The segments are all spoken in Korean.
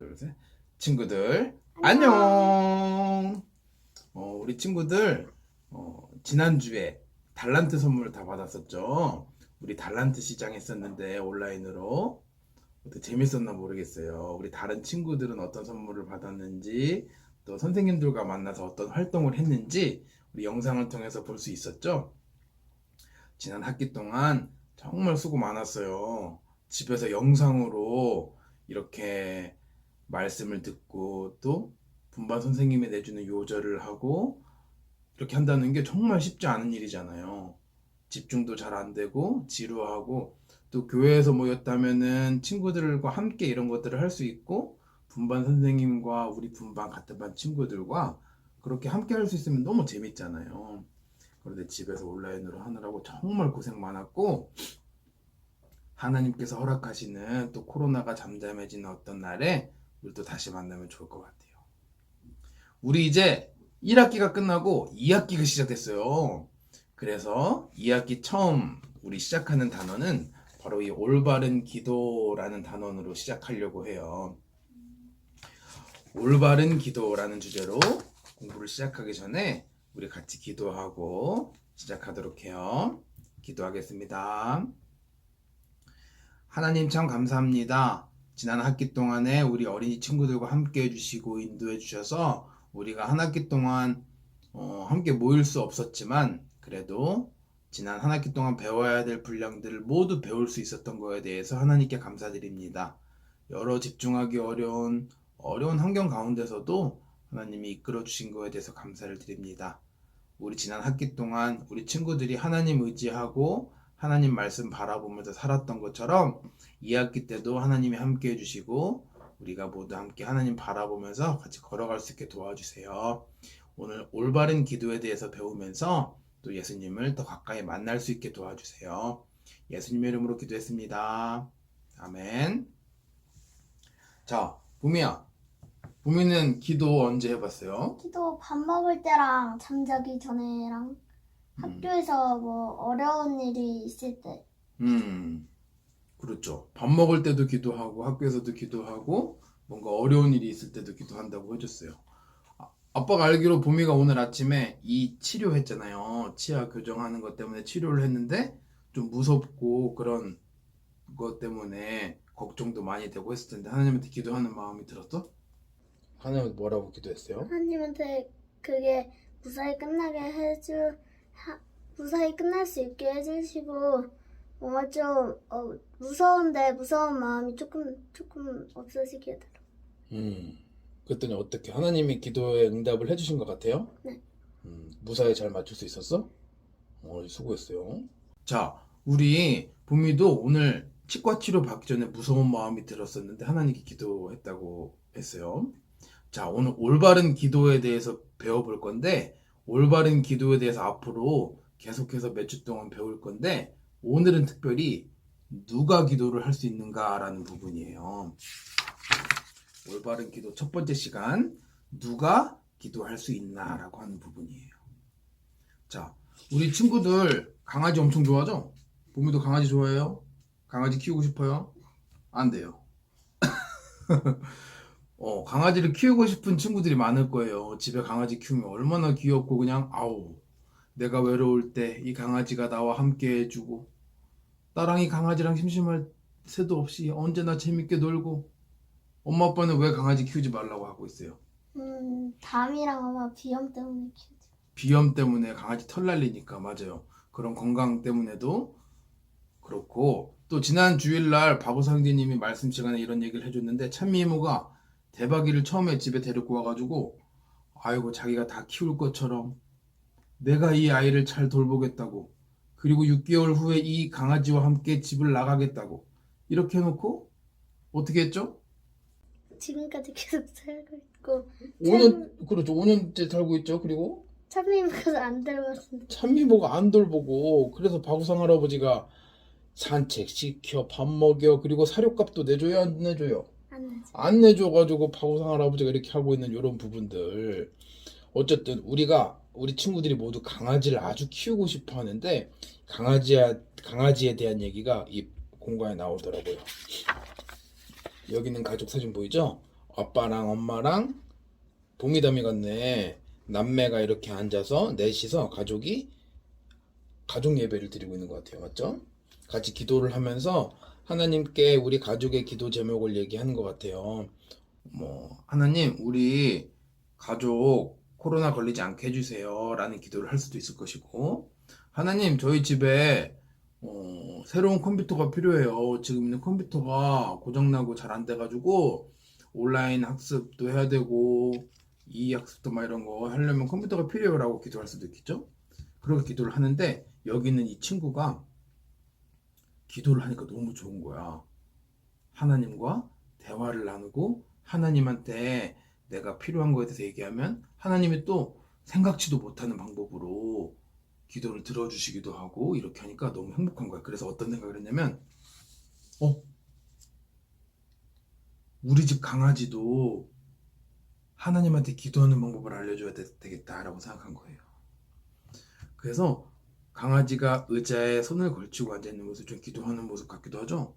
둘, 셋. 친구들 안녕. 우리 친구들 지난주에 달란트 선물을 다 받았었죠. 우리 달란트 시장 했었는데 온라인으로 어떻게 재밌었나 모르겠어요. 우리 다른 친구들은 어떤 선물을 받았는지, 또 선생님들과 만나서 어떤 활동을 했는지 우리 영상을 통해서 볼 수 있었죠. 지난 학기 동안 정말 수고 많았어요. 집에서 영상으로 이렇게 말씀을 듣고, 또 분반 선생님이 내주는 요절을 하고 이렇게 한다는 게 정말 쉽지 않은 일이잖아요. 집중도 잘 안 되고 지루하고, 또 교회에서 모였다면은 친구들과 함께 이런 것들을 할 수 있고, 분반 선생님과 우리 분반 같은 반 친구들과 그렇게 함께 할 수 있으면 너무 재밌잖아요. 그런데 집에서 온라인으로 하느라고 정말 고생 많았고, 하나님께서 허락하시는 또 코로나가 잠잠해지는 어떤 날에 우리 또 다시 만나면 좋을 것 같아요. 우리 이제 1학기가 끝나고 2학기가 시작됐어요. 그래서 2학기 처음 우리 시작하는 단어는 바로 이 올바른 기도라는 단원으로 시작하려고 해요. 올바른 기도라는 주제로 공부를 시작하기 전에 우리 같이 기도하고 시작하도록 해요. 기도하겠습니다. 하나님 참 감사합니다. 지난 학기 동안에 우리 어린이 친구들과 함께 해주시고 인도해 주셔서 우리가 한 학기 동안 함께 모일 수 없었지만, 그래도 지난 한 학기 동안 배워야 될 분량들을 모두 배울 수 있었던 거에 대해서 하나님께 감사드립니다. 여러 집중하기 어려운 환경 가운데서도 하나님이 이끌어 주신 거에 대해서 감사를 드립니다. 우리 지난 학기 동안 우리 친구들이 하나님 의지하고 하나님 말씀 바라보면서 살았던 것처럼 2학기 때도 하나님이 함께 해주시고 우리가 모두 함께 하나님 바라보면서 같이 걸어갈 수 있게 도와주세요. 오늘 올바른 기도에 대해서 배우면서 또 예수님을 더 가까이 만날 수 있게 도와주세요. 예수님의 이름으로 기도했습니다. 아멘. 자, 부미는 기도 언제 해봤어요? 기도 밥 먹을 때랑 잠자기 전에랑 학교에서 뭐 어려운 일이 있을 때. 그렇죠. 밥 먹을 때도 기도하고 학교에서도 기도하고 뭔가 어려운 일이 있을 때도 기도한다고 해줬어요. 아빠가 알기로 보미가 오늘 아침에 이 치료했잖아요. 치아 교정하는 것 때문에 치료를 했는데 좀 무섭고 그런 것 때문에 걱정도 많이 되고 했을 텐데, 하나님한테 기도하는 마음이 들었어? 하나님한테 뭐라고 기도했어요? 하나님한테 그게 무사히 무사히 끝날 수 있게 해주시고, 뭔가 좀 무서운 마음이 조금 없어지게 되더라고요. 그랬더니 어떻게 하나님이 기도에 응답을 해주신 것 같아요? 네. 무사히 잘 맞출 수 있었어? 수고했어요. 자, 우리 보미도 오늘 치과 치료 받기 전에 무서운 마음이 들었었는데 하나님께 기도했다고 했어요. 자, 오늘 올바른 기도에 대해서 배워볼 건데, 올바른 기도에 대해서 앞으로 계속해서 몇 주 동안 배울 건데, 오늘은 특별히 누가 기도를 할 수 있는가라는 부분이에요. 올바른 기도 첫 번째 시간, 누가 기도할 수 있나라고 하는 부분이에요. 자, 우리 친구들 강아지 엄청 좋아하죠? 보미도 강아지 좋아해요? 강아지 키우고 싶어요? 안 돼요. 강아지를 키우고 싶은 친구들이 많을 거예요. 집에 강아지 키우면 얼마나 귀엽고, 그냥 아우, 내가 외로울 때 이 강아지가 나와 함께 해주고, 나랑 이 강아지랑 심심할 새도 없이 언제나 재밌게 놀고. 엄마 아빠는 왜 강아지 키우지 말라고 하고 있어요? 담이랑 아마 비염 때문에 키우지. 비염 때문에 강아지 털 날리니까. 맞아요. 그런 건강 때문에도 그렇고, 또 지난 주일날 바보상디님이 말씀 시간에 이런 얘기를 해줬는데, 찬미 이모가 대박이를 처음에 집에 데리고 와가지고, 아이고 자기가 다 키울 것처럼 내가 이 아이를 잘 돌보겠다고, 그리고 6개월 후에 이 강아지와 함께 집을 나가겠다고 이렇게 해놓고 어떻게 했죠? 지금까지 계속 살고 있고. 5년, 그렇죠. 5년째 살고 있죠. 그리고 참미모가 안 들어갔는데. 찬미모가 안 돌보고, 그래서 바구상 할아버지가 산책시켜, 밥 먹여, 그리고 사료값도 내줘요, 안 내줘요? 안 되죠. 안 내줘가지고 바구상 할아버지가 이렇게 하고 있는 이런 부분들. 어쨌든 우리 친구들이 모두 강아지를 아주 키우고 싶어 하는데, 강아지에 대한 얘기가 이 공간에 나오더라고요. 여기는 가족 사진 보이죠? 아빠랑 엄마랑 동이담이 같네. 남매가 이렇게 앉아서 넷이서 가족 예배를 드리고 있는 것 같아요. 맞죠? 같이 기도를 하면서 하나님께 우리 가족의 기도 제목을 얘기하는 것 같아요. 하나님, 우리 가족 코로나 걸리지 않게 해주세요. 라는 기도를 할 수도 있을 것이고, 하나님, 저희 집에 새로운 컴퓨터가 필요해요. 지금 있는 컴퓨터가 고장나고 잘 안 돼가지고, 온라인 학습도 해야 되고, 이 학습도 막 이런 거 하려면 컴퓨터가 필요해요. 라고 기도할 수도 있겠죠? 그렇게 기도를 하는데, 여기 있는 이 친구가 기도를 하니까 너무 좋은 거야. 하나님과 대화를 나누고 하나님한테 내가 필요한 거에 대해서 얘기하면 하나님이 또 생각지도 못하는 방법으로 기도를 들어주시기도 하고 이렇게 하니까 너무 행복한 거야. 그래서 어떤 생각을 했냐면 우리 집 강아지도 하나님한테 기도하는 방법을 알려줘야 되겠다라고 생각한 거예요. 그래서 강아지가 의자에 손을 걸치고 앉아있는 모습 좀 기도하는 모습 같기도 하죠.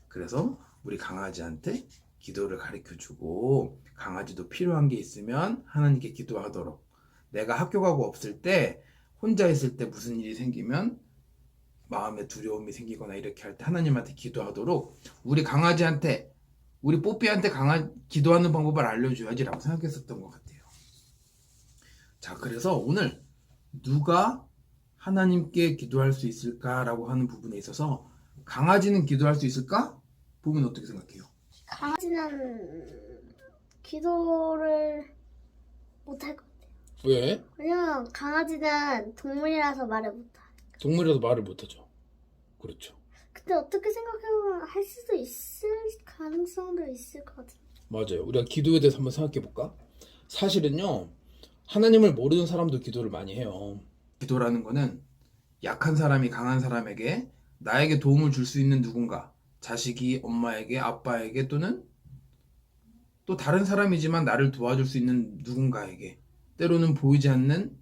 그래서 우리 강아지한테 기도를 가르쳐주고 강아지도 필요한 게 있으면 하나님께 기도하도록, 내가 학교 가고 없을 때 혼자 있을 때 무슨 일이 생기면 마음에 두려움이 생기거나 이렇게 할 때 하나님한테 기도하도록 우리 뽀삐한테 기도하는 방법을 알려줘야지 라고 생각했었던 것 같아요. 자, 그래서 오늘 누가 하나님께 기도할 수 있을까라고 하는 부분에 있어서 강아지는 기도할 수 있을까? 보면 어떻게 생각해요? 강아지는 기도를 못할 것 같아요. 왜? 왜냐면 강아지는 동물이라서 말을 못해. 동물이라도 말을 못하죠. 그렇죠. 근데 어떻게 생각해보면 할 수도 있을 가능성도 있을 것 같아요. 맞아요. 우리가 기도에 대해서 한번 생각해 볼까? 사실은요, 하나님을 모르는 사람도 기도를 많이 해요. 기도라는 거는 약한 사람이 강한 사람에게 나에게 도움을 줄 수 있는 누군가, 자식이 엄마에게, 아빠에게 또는 또 다른 사람이지만 나를 도와줄 수 있는 누군가에게, 때로는 보이지 않는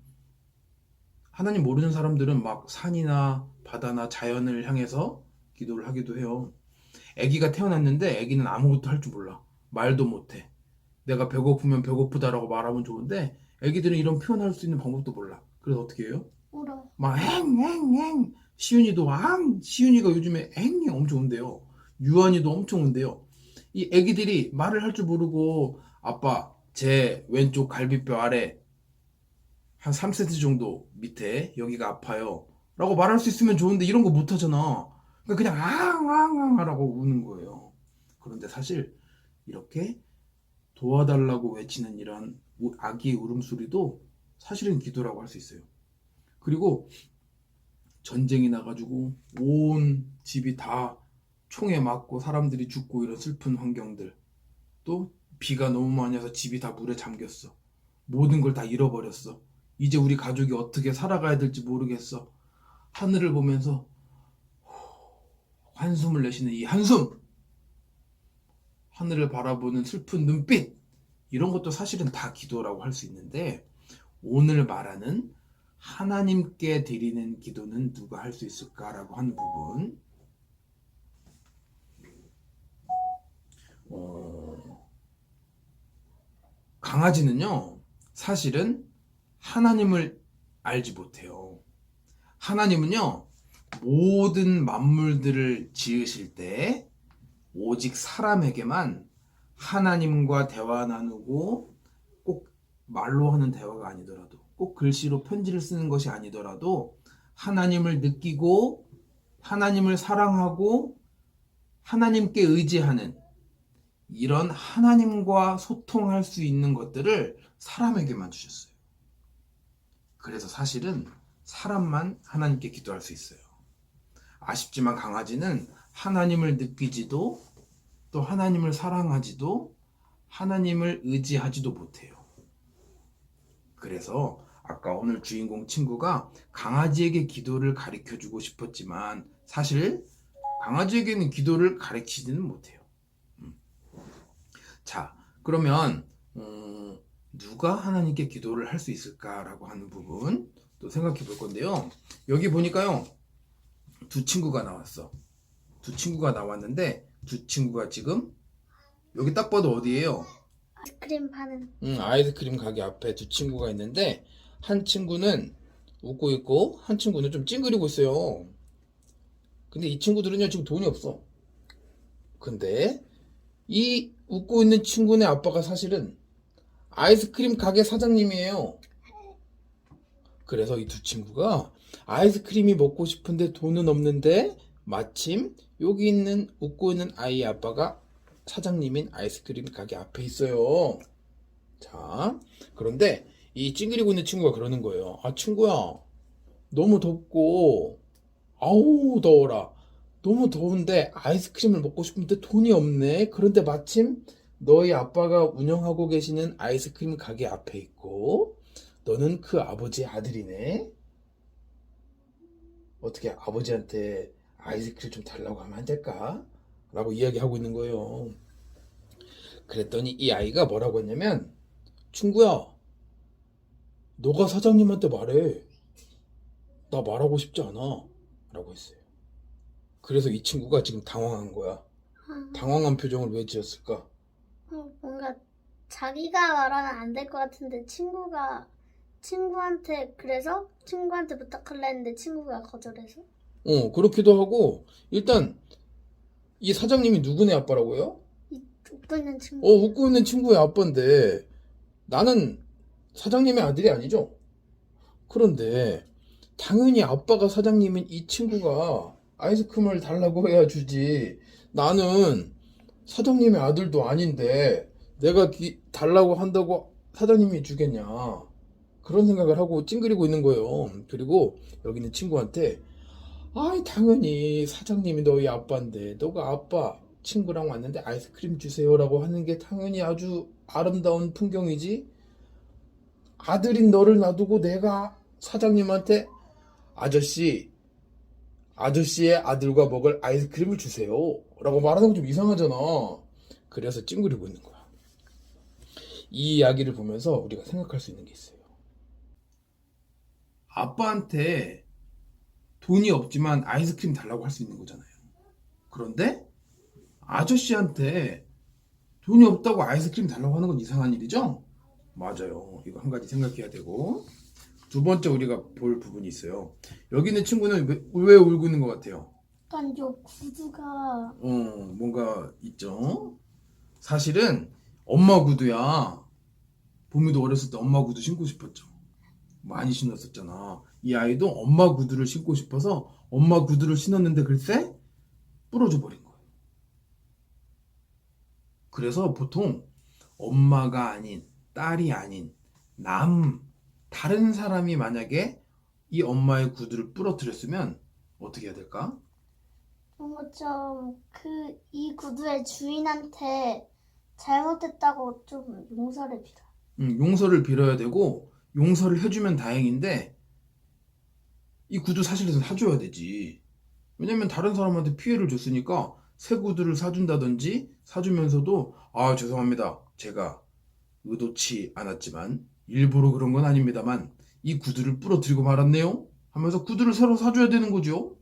하나님 모르는 사람들은 막 산이나 바다나 자연을 향해서 기도를 하기도 해요. 아기가 태어났는데 아기는 아무것도 할 줄 몰라. 말도 못해. 내가 배고프면 배고프다라고 말하면 좋은데 아기들은 이런 표현할 수 있는 방법도 몰라. 그래서 어떻게 해요? 울어. 막 앵앵앵. 시윤이도 시윤이가 요즘에 앵이 엄청 온대요. 유한이도 엄청 온대요. 이 아기들이 말을 할 줄 모르고 아빠 제 왼쪽 갈비뼈 아래 한 3cm 정도 밑에 여기가 아파요 라고 말할 수 있으면 좋은데 이런 거 못하잖아. 그러니까 그냥 앙앙앙 하라고 우는 거예요. 그런데 사실 이렇게 도와달라고 외치는 이런 아기의 울음소리도 사실은 기도라고 할 수 있어요. 그리고 전쟁이 나가지고 온 집이 다 총에 맞고 사람들이 죽고 이런 슬픈 환경들, 또 비가 너무 많이 와서 집이 다 물에 잠겼어. 모든 걸 다 잃어버렸어. 이제 우리 가족이 어떻게 살아가야 될지 모르겠어. 하늘을 보면서 한숨을 내쉬는 이 한숨, 하늘을 바라보는 슬픈 눈빛, 이런 것도 사실은 다 기도라고 할 수 있는데, 오늘 말하는 하나님께 드리는 기도는 누가 할 수 있을까라고 하는 부분, 강아지는요 사실은 하나님을 알지 못해요. 하나님은요 모든 만물들을 지으실 때 오직 사람에게만 하나님과 대화 나누고, 꼭 말로 하는 대화가 아니더라도, 꼭 글씨로 편지를 쓰는 것이 아니더라도 하나님을 느끼고 하나님을 사랑하고 하나님께 의지하는 이런 하나님과 소통할 수 있는 것들을 사람에게만 주셨어요. 그래서 사실은 사람만 하나님께 기도할 수 있어요. 아쉽지만 강아지는 하나님을 느끼지도, 또 하나님을 사랑하지도, 하나님을 의지하지도 못해요. 그래서 아까 오늘 주인공 친구가 강아지에게 기도를 가르쳐주고 싶었지만 사실 강아지에게는 기도를 가르치지는 못해요. 자, 그러면 누가 하나님께 기도를 할 수 있을까라고 하는 부분 또 생각해 볼 건데요. 여기 보니까요, 두 친구가 나왔어. 두 친구가 나왔는데 두 친구가 지금 여기 딱 봐도 어디예요? 아이스크림 파는. 아이스크림 가게 앞에 두 친구가 있는데 한 친구는 웃고 있고 한 친구는 좀 찡그리고 있어요. 근데 이 친구들은요 지금 돈이 없어. 근데 이 웃고 있는 친구네 아빠가 사실은 아이스크림 가게 사장님이에요. 그래서 이 두 친구가 아이스크림이 먹고 싶은데 돈은 없는데 마침 여기 있는 웃고 있는 아이 아빠가 사장님인 아이스크림 가게 앞에 있어요. 자, 그런데 이 찡그리고 있는 친구가 그러는 거예요. 아, 친구야, 너무 덥고, 아우, 더워라. 너무 더운데 아이스크림을 먹고 싶은데 돈이 없네. 그런데 마침 너희 아빠가 운영하고 계시는 아이스크림 가게 앞에 있고, 너는 그 아버지의 아들이네. 어떻게 아버지한테 아이스크림 좀 달라고 하면 안 될까? 라고 이야기하고 있는 거예요. 그랬더니 이 아이가 뭐라고 했냐면, 친구야, 너가 사장님한테 말해. 나 말하고 싶지 않아. 라고 했어요. 그래서 이 친구가 지금 당황한 거야. 당황한 표정을 왜 지었을까? 뭔가 자기가 말하면 안 될 것 같은데 친구한테 그래서 친구한테 부탁하려 했는데 친구가 거절해서. 그렇기도 하고, 일단, 이 사장님이 누구네 아빠라고요? 이 웃고 있는 친구. 웃고 있는 친구의 아빠인데, 나는 사장님의 아들이 아니죠? 그런데, 당연히 아빠가 사장님인 이 친구가 아이스크림을 달라고 해야 주지. 나는 사장님의 아들도 아닌데, 내가 달라고 한다고 사장님이 주겠냐. 그런 생각을 하고 찡그리고 있는 거예요. 그리고 여기 있는 친구한테, 아이, 당연히 사장님이 너희 아빠인데, 너가 아빠 친구랑 왔는데 아이스크림 주세요라고 하는 게 당연히 아주 아름다운 풍경이지. 아들인 너를 놔두고 내가 사장님한테 아저씨의 아들과 먹을 아이스크림을 주세요 라고 말하는 건 좀 이상하잖아. 그래서 찡그리고 있는 거야. 이 이야기를 보면서 우리가 생각할 수 있는 게 있어요. 아빠한테 돈이 없지만 아이스크림 달라고 할 수 있는 거잖아요. 그런데 아저씨한테 돈이 없다고 아이스크림 달라고 하는 건 이상한 일이죠? 맞아요. 이거 한 가지 생각해야 되고. 두 번째 우리가 볼 부분이 있어요. 여기 있는 친구는 왜 울고 있는 것 같아요? 약간 요 구두가 뭔가 있죠? 사실은 엄마 구두야. 봄이도 어렸을 때 엄마 구두 신고 싶었죠. 많이 신었었잖아. 이 아이도 엄마 구두를 신고 싶어서 엄마 구두를 신었는데 글쎄 부러져 버린 거예요. 그래서 보통 엄마가 아닌, 딸이 아닌 다른 사람이 만약에 이 엄마의 구두를 부러뜨렸으면 어떻게 해야 될까? 뭔가 좀 이 구두의 주인한테 잘못했다고 좀 용서를 빌어. 용서를 빌어야 되고 용서를 해주면 다행인데 이 구두 사실은 사줘야 되지. 왜냐면 다른 사람한테 피해를 줬으니까 새 구두를 사준다든지 사주면서도 아 죄송합니다. 제가 의도치 않았지만 일부러 그런 건 아닙니다만 이 구두를 부러뜨리고 말았네요 하면서 구두를 새로 사줘야 되는 거죠.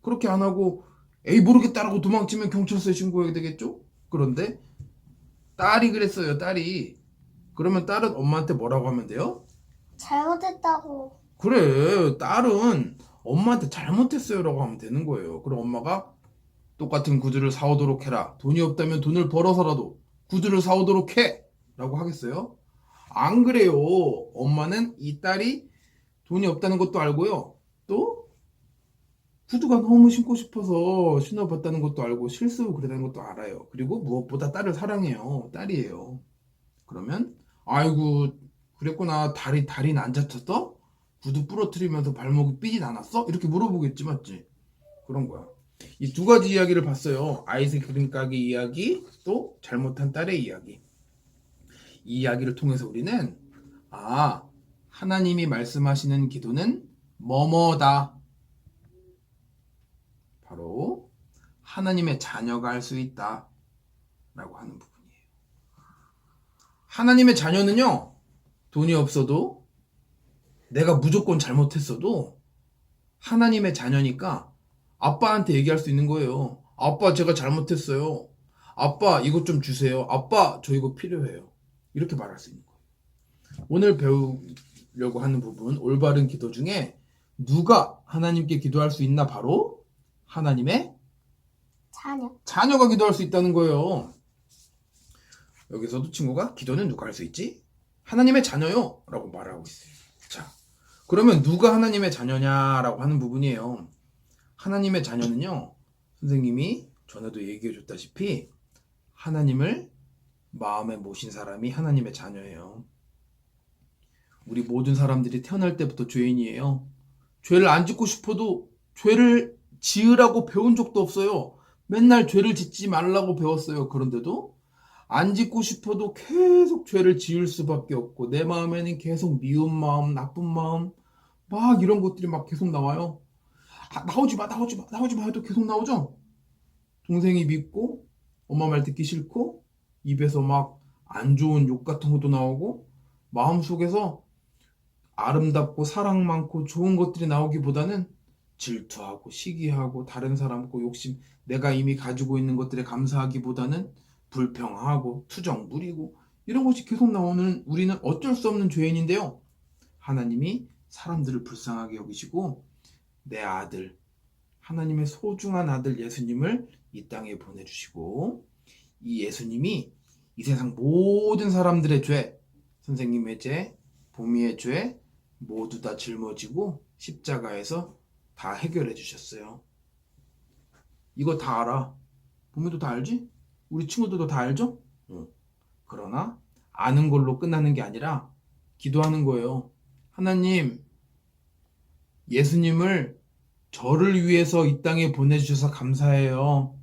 그렇게 안 하고 에이 모르겠다라고 도망치면 경찰서에 신고해야 되겠죠. 그런데 딸이 그랬어요. 딸이. 그러면 딸은 엄마한테 뭐라고 하면 돼요? 잘못했다고. 그래, 딸은 엄마한테 잘못했어요라고 하면 되는 거예요. 그럼 엄마가 똑같은 구두를 사오도록 해라. 돈이 없다면 돈을 벌어서라도 구두를 사오도록 해! 라고 하겠어요? 안 그래요. 엄마는 이 딸이 돈이 없다는 것도 알고요. 또 구두가 너무 신고 싶어서 신어봤다는 것도 알고 실수 그러다는 것도 알아요. 그리고 무엇보다 딸을 사랑해요. 딸이에요. 그러면 아이고 그랬구나. 다리는 안 다쳤어? 구두 부러뜨리면서 발목이 삐진 않았어? 이렇게 물어보겠지 맞지? 그런 거야. 이 두 가지 이야기를 봤어요. 아이스크림 가게 이야기, 또 잘못한 딸의 이야기. 이 이야기를 통해서 우리는 하나님이 말씀하시는 기도는 뭐뭐다. 바로 하나님의 자녀가 할 수 있다 라고 하는 부분이에요. 하나님의 자녀는요, 돈이 없어도 내가 무조건 잘못했어도 하나님의 자녀니까 아빠한테 얘기할 수 있는 거예요. 아빠 제가 잘못했어요. 아빠 이것 좀 주세요. 아빠 저 이거 필요해요. 이렇게 말할 수 있는 거예요. 오늘 배우려고 하는 부분, 올바른 기도 중에 누가 하나님께 기도할 수 있나? 바로 하나님의 자녀가 기도할 수 있다는 거예요. 여기서도 친구가 기도는 누가 할 수 있지? 하나님의 자녀요 라고 말하고 있어요. 자, 그러면 누가 하나님의 자녀냐라고 하는 부분이에요. 하나님의 자녀는요, 선생님이 전에도 얘기해 줬다시피 하나님을 마음에 모신 사람이 하나님의 자녀예요. 우리 모든 사람들이 태어날 때부터 죄인이에요. 죄를 안 짓고 싶어도 죄를 지으라고 배운 적도 없어요. 맨날 죄를 짓지 말라고 배웠어요. 그런데도 안 짓고 싶어도 계속 죄를 지을 수밖에 없고, 내 마음에는 계속 미운 마음, 나쁜 마음, 막 이런 것들이 막 계속 나와요. 나오지 마 해도 계속 나오죠? 동생이 밉고, 엄마 말 듣기 싫고, 입에서 막 안 좋은 욕 같은 것도 나오고, 마음속에서 아름답고 사랑 많고 좋은 것들이 나오기보다는 질투하고 시기하고 다른 사람 고 욕심, 내가 이미 가지고 있는 것들에 감사하기보다는 불평하고 투정 부리고 이런 것이 계속 나오는 우리는 어쩔 수 없는 죄인인데요. 하나님이 사람들을 불쌍하게 여기시고 내 아들, 하나님의 소중한 아들 예수님을 이 땅에 보내주시고, 이 예수님이 이 세상 모든 사람들의 죄, 선생님의 죄, 보미의 죄 모두 다 짊어지고 십자가에서 다 해결해 주셨어요. 이거 다 알아. 보미도 다 알지? 우리 친구들도 다 알죠? 그러나 아는 걸로 끝나는 게 아니라 기도하는 거예요. 하나님, 예수님을 저를 위해서 이 땅에 보내주셔서 감사해요.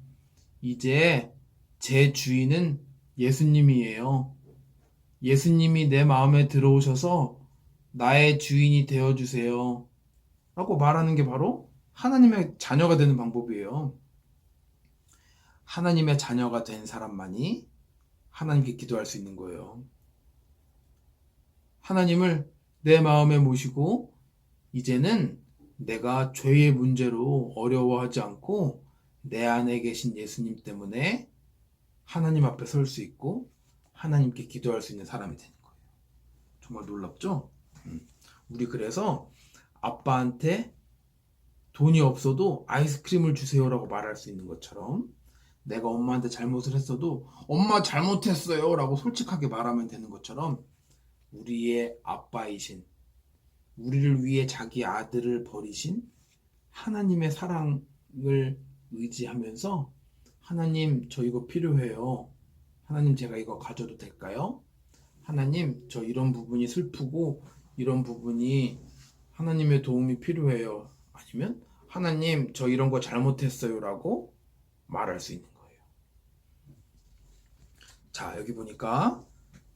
이제 제 주인은 예수님이에요. 예수님이 내 마음에 들어오셔서 나의 주인이 되어주세요. 라고 말하는 게 바로 하나님의 자녀가 되는 방법이에요. 하나님의 자녀가 된 사람만이 하나님께 기도할 수 있는 거예요. 하나님을 내 마음에 모시고 이제는 내가 죄의 문제로 어려워하지 않고 내 안에 계신 예수님 때문에 하나님 앞에 설 수 있고 하나님께 기도할 수 있는 사람이 되는 거예요. 정말 놀랍죠? 우리 그래서 아빠한테 돈이 없어도 아이스크림을 주세요라고 말할 수 있는 것처럼, 내가 엄마한테 잘못을 했어도 엄마 잘못했어요 라고 솔직하게 말하면 되는 것처럼, 우리의 아빠이신, 우리를 위해 자기 아들을 버리신 하나님의 사랑을 의지하면서, 하나님 저 이거 필요해요. 하나님 제가 이거 가져도 될까요? 하나님 저 이런 부분이 슬프고 이런 부분이 하나님의 도움이 필요해요. 아니면 하나님 저 이런 거 잘못했어요 라고 말할 수 있는 거예요. 자, 여기 보니까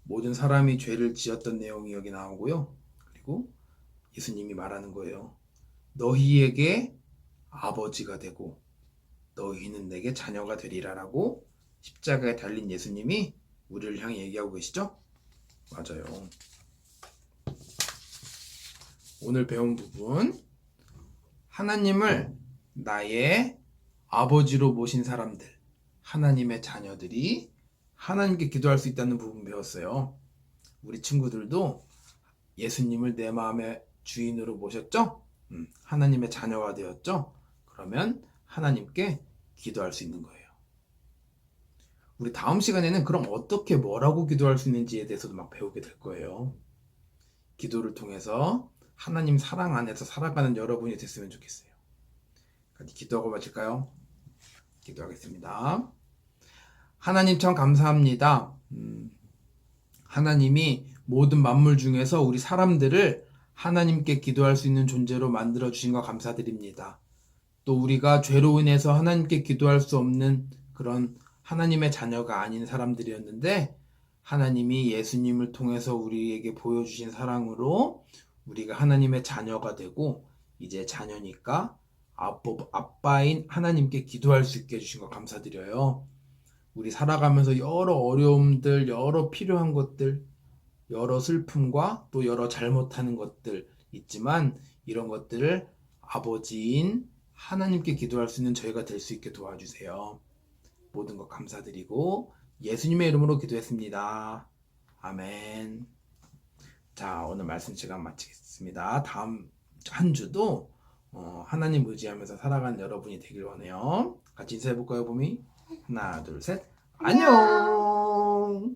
모든 사람이 죄를 지었던 내용이 여기 나오고요. 그리고 예수님이 말하는 거예요. 너희에게 아버지가 되고 너희는 내게 자녀가 되리라 라고 십자가에 달린 예수님이 우리를 향해 얘기하고 계시죠? 맞아요. 오늘 배운 부분, 하나님을 나의 아버지로 모신 사람들, 하나님의 자녀들이 하나님께 기도할 수 있다는 부분 배웠어요. 우리 친구들도 예수님을 내 마음의 주인으로 모셨죠? 하나님의 자녀가 되었죠? 그러면 하나님께 기도할 수 있는 거예요. 우리 다음 시간에는 그럼 어떻게 뭐라고 기도할 수 있는지에 대해서도 막 배우게 될 거예요. 기도를 통해서 하나님 사랑 안에서 살아가는 여러분이 됐으면 좋겠어요. 기도하고 마칠까요? 기도하겠습니다. 하나님 참 감사합니다. 하나님이 모든 만물 중에서 우리 사람들을 하나님께 기도할 수 있는 존재로 만들어 주신 거 감사드립니다. 또 우리가 죄로 인해서 하나님께 기도할 수 없는 그런 하나님의 자녀가 아닌 사람들이었는데, 하나님이 예수님을 통해서 우리에게 보여주신 사랑으로 우리가 하나님의 자녀가 되고, 이제 자녀니까 아빠인 하나님께 기도할 수 있게 해주신 거 감사드려요. 우리 살아가면서 여러 어려움들, 여러 필요한 것들, 여러 슬픔과 또 여러 잘못하는 것들 있지만, 이런 것들을 아버지인 하나님께 기도할 수 있는 저희가 될 수 있게 도와주세요. 모든 것 감사드리고 예수님의 이름으로 기도했습니다. 아멘. 자, 오늘 말씀 시간 마치겠습니다. 다음 한 주도 하나님 의지하면서 살아가는 여러분이 되길 원해요. 같이 인사해볼까요, 봄이? 하나, 둘, 셋. 안녕.